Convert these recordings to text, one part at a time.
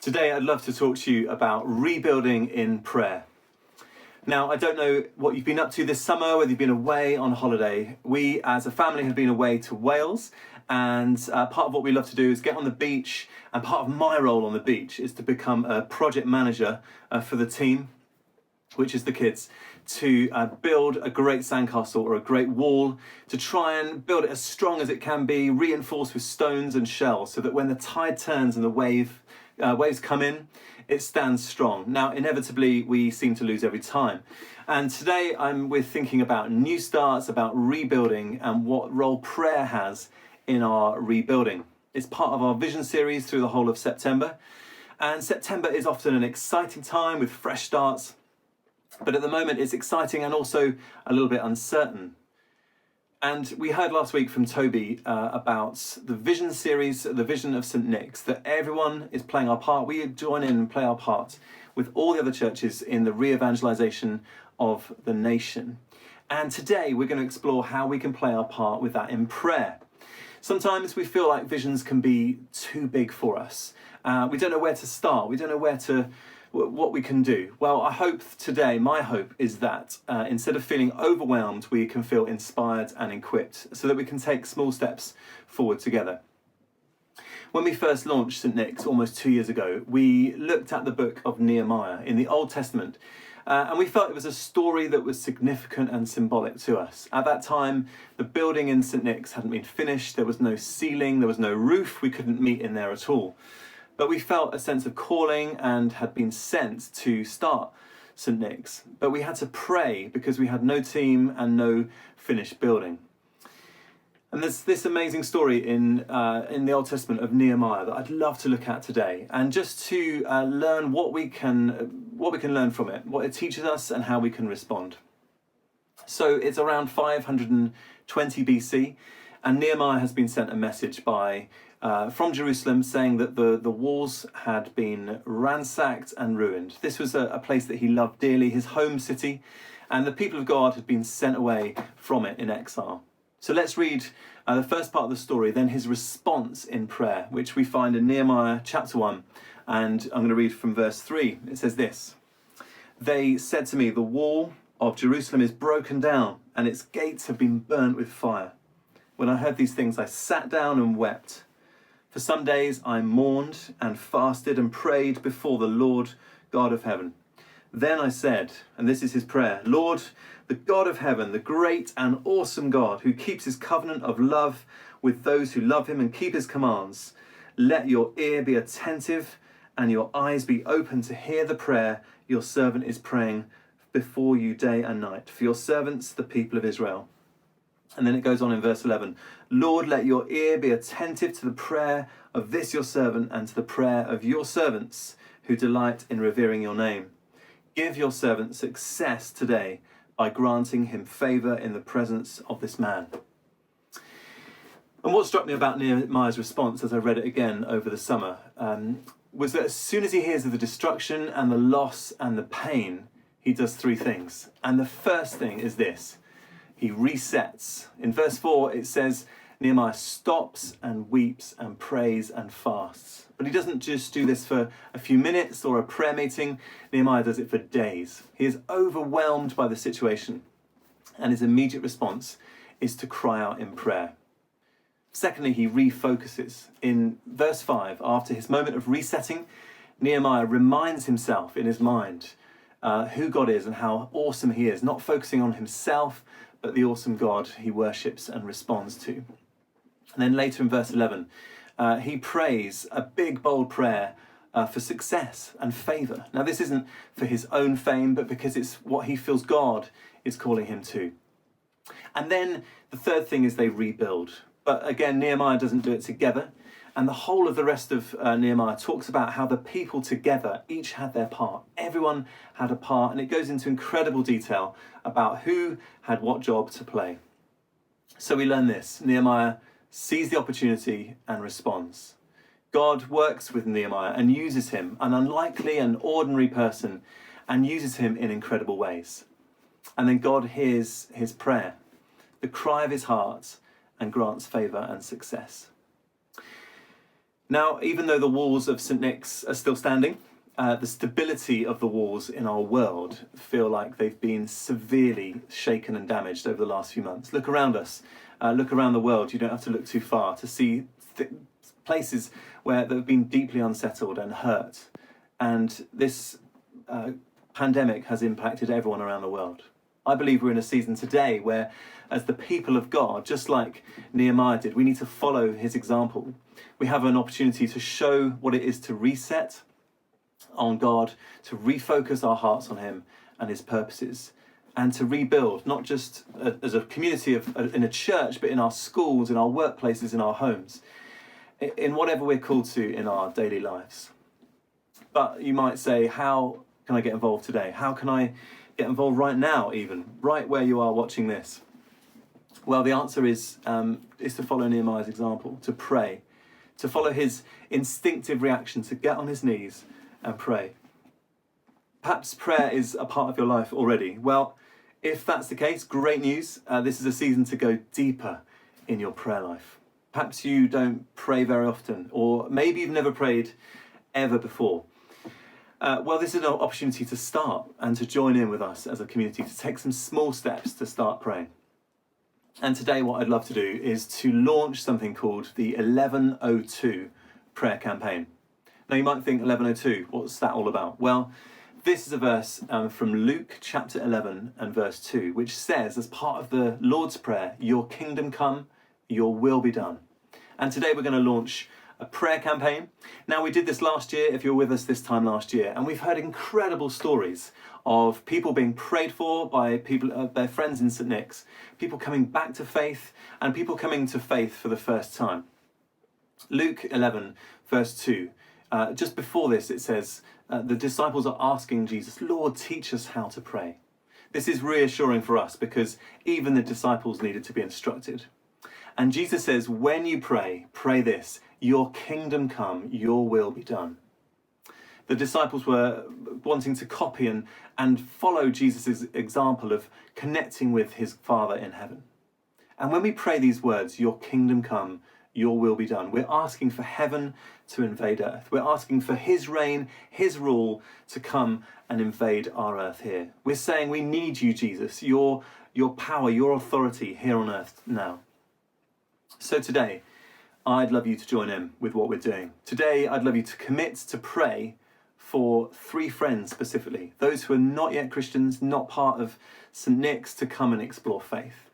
Today I'd love to talk to you about rebuilding in prayer. Now, I don't know what you've been up to this summer, whether you've been away on holiday. We as a family have been away to Wales, and part of what we love to do is get on the beach, and part of my role on the beach is to become a project manager for the team, which is the kids, to build a great sandcastle or a great wall, to try and build it as strong as it can be, reinforced with stones and shells, so that when the tide turns and the waves come in, it stands strong. Now, inevitably, we seem to lose every time. And today we're thinking about new starts, about rebuilding, and what role prayer has in our rebuilding. It's part of our vision series through the whole of September. And September is often an exciting time with fresh starts. But at the moment, it's exciting and also a little bit uncertain. And we heard last week from Toby about the vision series, the vision of St. Nick's, that everyone is playing our part. We join in and play our part with all the other churches in the re-evangelization of the nation. And today we're going to explore how we can play our part with that in prayer. Sometimes we feel like visions can be too big for us. We don't know where to start. We don't know what we can do. Well, I hope today, my hope is that instead of feeling overwhelmed, we can feel inspired and equipped so that we can take small steps forward together. When we first launched St. Nick's almost 2 years ago, we looked at the book of Nehemiah in the Old Testament, and we felt it was a story that was significant and symbolic to us. At that time, the building in St. Nick's hadn't been finished, there was no ceiling, there was no roof, we couldn't meet in there at all. But we felt a sense of calling and had been sent to start St. Nick's. But we had to pray because we had no team and no finished building. And there's this amazing story in the Old Testament of Nehemiah that I'd love to look at today, and just to learn what we can learn from it, what it teaches us, and how we can respond. So it's around 520 BC, and Nehemiah has been sent a message from Jerusalem saying that the walls had been ransacked and ruined. This was a place that he loved dearly, his home city, and the people of God had been sent away from it in exile. So let's read the first part of the story, then his response in prayer, which we find in Nehemiah chapter 1, and I'm going to read from verse 3. It says this: "They said to me, 'The wall of Jerusalem is broken down, and its gates have been burnt with fire.' When I heard these things, I sat down and wept. For some days I mourned and fasted and prayed before the Lord God of heaven. Then I said," and this is his prayer, "Lord, the God of heaven, the great and awesome God who keeps his covenant of love with those who love him and keep his commands, let your ear be attentive and your eyes be open to hear the prayer your servant is praying before you day and night, for your servants, the people of Israel." And then it goes on in verse 11, "Lord, let your ear be attentive to the prayer of this your servant and to the prayer of your servants who delight in revering your name. Give your servant success today by granting him favour in the presence of this man." And what struck me about Nehemiah's response as I read it again over the summer was that as soon as he hears of the destruction and the loss and the pain, he does three things. And the first thing is this: he resets. In verse 4, it says Nehemiah stops and weeps and prays and fasts. But he doesn't just do this for a few minutes or a prayer meeting. Nehemiah does it for days. He is overwhelmed by the situation, and his immediate response is to cry out in prayer. Secondly, he refocuses. In verse 5, after his moment of resetting, Nehemiah reminds himself in his mind who God is and how awesome he is, not focusing on himself, but the awesome God he worships and responds to. And then later in verse 11, he prays a big, bold prayer for success and favour. Now, this isn't for his own fame, but because it's what he feels God is calling him to. And then the third thing is they rebuild. But again, Nehemiah doesn't do it together. And the whole of the rest of Nehemiah talks about how the people together each had their part. Everyone had a part, and it goes into incredible detail about who had what job to play. So we learn this: Nehemiah sees the opportunity and responds. God works with Nehemiah and uses him, an unlikely and ordinary person, and uses him in incredible ways. And then God hears his prayer, the cry of his heart, and grants favour and success. Now, even though the walls of St Nick's are still standing, the stability of the walls in our world feel like they've been severely shaken and damaged over the last few months. Look around us, look around the world. You don't have to look too far to see places where they've been deeply unsettled and hurt. And this pandemic has impacted everyone around the world. I believe we're in a season today where, as the people of God, just like Nehemiah did, we need to follow his example. We have an opportunity to show what it is to reset on God, to refocus our hearts on him and his purposes, and to rebuild, not just as a community in a church, but in our schools, in our workplaces, in our homes, in whatever we're called to in our daily lives. But you might say, how can I get involved today? How can I get involved right now, even right where you are watching this? Well, the answer is to follow Nehemiah's example, to pray, to follow his instinctive reaction to get on his knees and pray. Perhaps prayer is a part of your life already. Well, if that's the case, great news. This is a season to go deeper in your prayer life. Perhaps you don't pray very often, or maybe you've never prayed ever before. Well, this is an opportunity to start and to join in with us as a community, to take some small steps to start praying. And today what I'd love to do is to launch something called the 1102 prayer campaign. Now you might think 1102, what's that all about? Well, this is a verse from Luke chapter 11 and verse 2, which says, as part of the Lord's Prayer, your kingdom come, your will be done. And today we're going to launch a prayer campaign. Now, we did this last year, if you were with us this time last year, and we've heard incredible stories of people being prayed for by people, their friends in St Nick's, people coming back to faith, and people coming to faith for the first time. Luke 11, verse 2, just before this, it says, the disciples are asking Jesus, Lord, teach us how to pray. This is reassuring for us because even the disciples needed to be instructed. And Jesus says, when you pray, pray this, your kingdom come, your will be done. The disciples were wanting to copy and follow Jesus' example of connecting with his Father in heaven. And when we pray these words, your kingdom come, your will be done, we're asking for heaven to invade earth. We're asking for his reign, his rule to come and invade our earth here. We're saying we need you, Jesus, your power, your authority here on earth now. So today, I'd love you to join in with what we're doing. Today, I'd love you to commit to pray for 3 friends specifically, those who are not yet Christians, not part of St Nick's, to come and explore faith.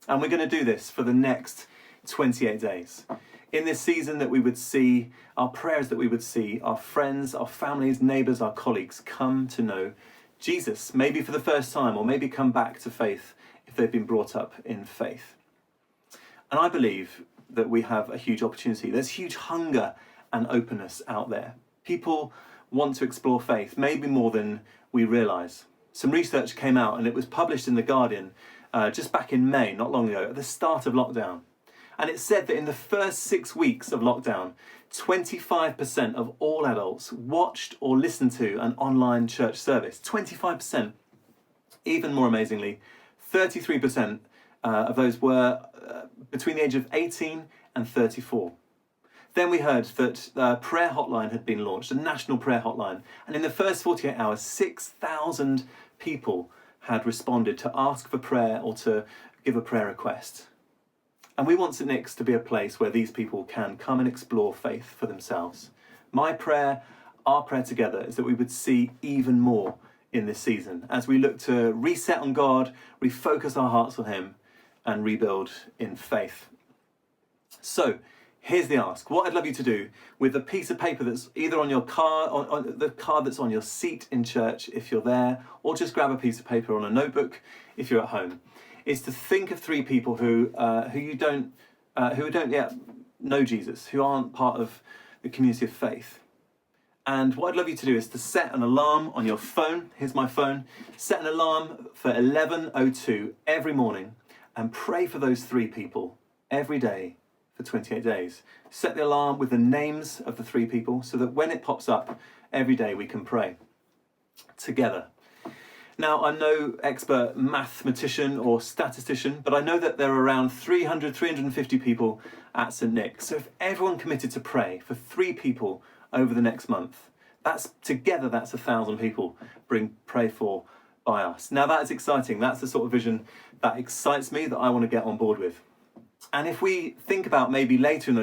And we're going to do this for the next 28 days. In this season that we would see, our prayers that we would see our friends, our families, neighbours, our colleagues come to know Jesus, maybe for the first time, or maybe come back to faith if they've been brought up in faith. And I believe that we have a huge opportunity. There's huge hunger and openness out there. People want to explore faith, maybe more than we realise. Some research came out and it was published in The Guardian just back in May, not long ago, at the start of lockdown. And it said that in the first 6 weeks of lockdown, 25% of all adults watched or listened to an online church service. 25%. Even more amazingly, 33% of those were between the age of 18 and 34. Then we heard that a prayer hotline had been launched, a national prayer hotline. And in the first 48 hours, 6,000 people had responded to ask for prayer or to give a prayer request. And we want St Nick's to be a place where these people can come and explore faith for themselves. My prayer, our prayer together, is that we would see even more in this season as we look to reset on God, refocus our hearts on him, and rebuild in faith. So, here's the ask. What I'd love you to do with a piece of paper that's either on your car, on the card that's on your seat in church if you're there, or just grab a piece of paper on a notebook if you're at home, is to think of 3 people who don't yet know Jesus, who aren't part of the community of faith. And what I'd love you to do is to set an alarm on your phone. Here's my phone. Set an alarm for 11:02 every morning and pray for those 3 people every day for 28 days. Set the alarm with the names of the 3 people so that when it pops up every day we can pray together. Now, I'm no expert mathematician or statistician, but I know that there are around 350 people at St. Nick. So if everyone committed to pray for 3 people over the next month, that's 1,000 people pray for by us. Now that is exciting. That's the sort of vision that excites me, that I want to get on board with. And if we think about maybe later in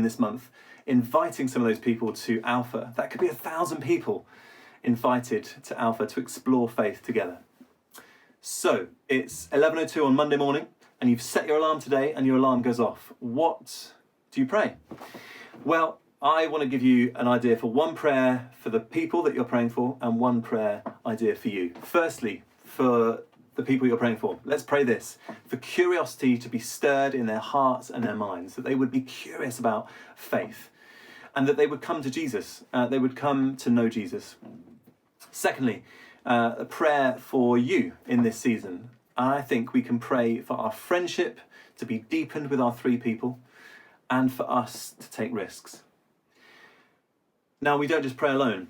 this month, inviting some of those people to Alpha, that could be 1,000 people invited to Alpha to explore faith together. So it's 11:02 on Monday morning, and you've set your alarm today, and your alarm goes off. What do you pray? Well, I want to give you an idea for one prayer for the people that you're praying for, and one prayer idea for you. Firstly, for the people you're praying for, let's pray this: for curiosity to be stirred in their hearts and their minds, that they would be curious about faith, and that they would come to Jesus, they would come to know Jesus. Secondly, a prayer for you in this season. I think we can pray for our friendship to be deepened with our 3 people, and for us to take risks. Now, we don't just pray alone.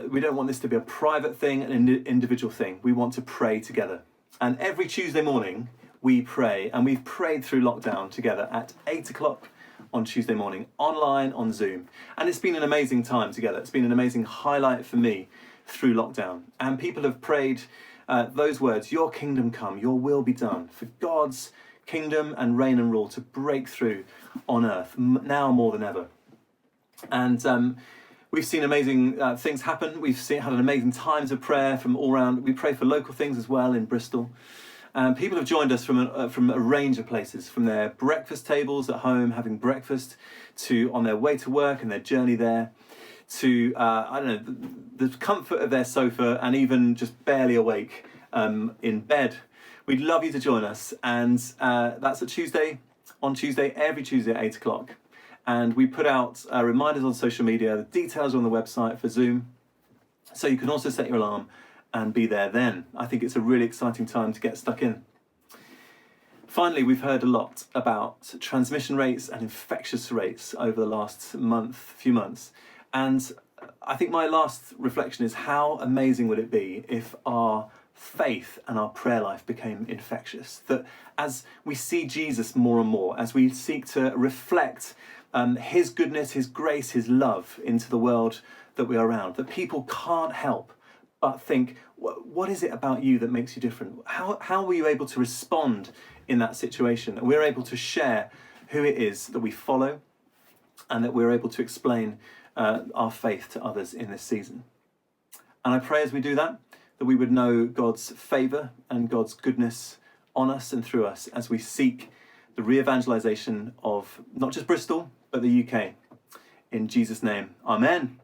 We don't want this to be a private thing, an individual thing. We want to pray together. And every Tuesday morning, we pray, and we've prayed through lockdown together at 8 o'clock on Tuesday morning, online on Zoom. And it's been an amazing time together. It's been an amazing highlight for me through lockdown. And people have prayed those words: your kingdom come, your will be done, for God's kingdom and reign and rule to break through on earth, now more than ever. And we've seen amazing things happen. Had an amazing times of prayer from all around. We pray for local things as well in Bristol. People have joined us from a range of places, from their breakfast tables at home, having breakfast, to on their way to work and their journey there, to the comfort of their sofa, and even just barely awake in bed. We'd love you to join us, and that's on Tuesday, every Tuesday at 8 o'clock. And we put out reminders on social media. The details are on the website for Zoom, so you can also set your alarm and be there then. I think it's a really exciting time to get stuck in. Finally, we've heard a lot about transmission rates and infectious rates over the last few months. And I think my last reflection is, how amazing would it be if our faith and our prayer life became infectious? That as we see Jesus more and more, as we seek to reflect his goodness, his grace, his love into the world that we are around, that people can't help but think, what is it about you that makes you different? How were you able to respond in that situation? And we're able to share who it is that we follow, and that we're able to explain our faith to others in this season. And I pray as we do that we would know God's favour and God's goodness on us and through us as we seek the re-evangelisation of not just Bristol, but the UK. In Jesus' name, amen.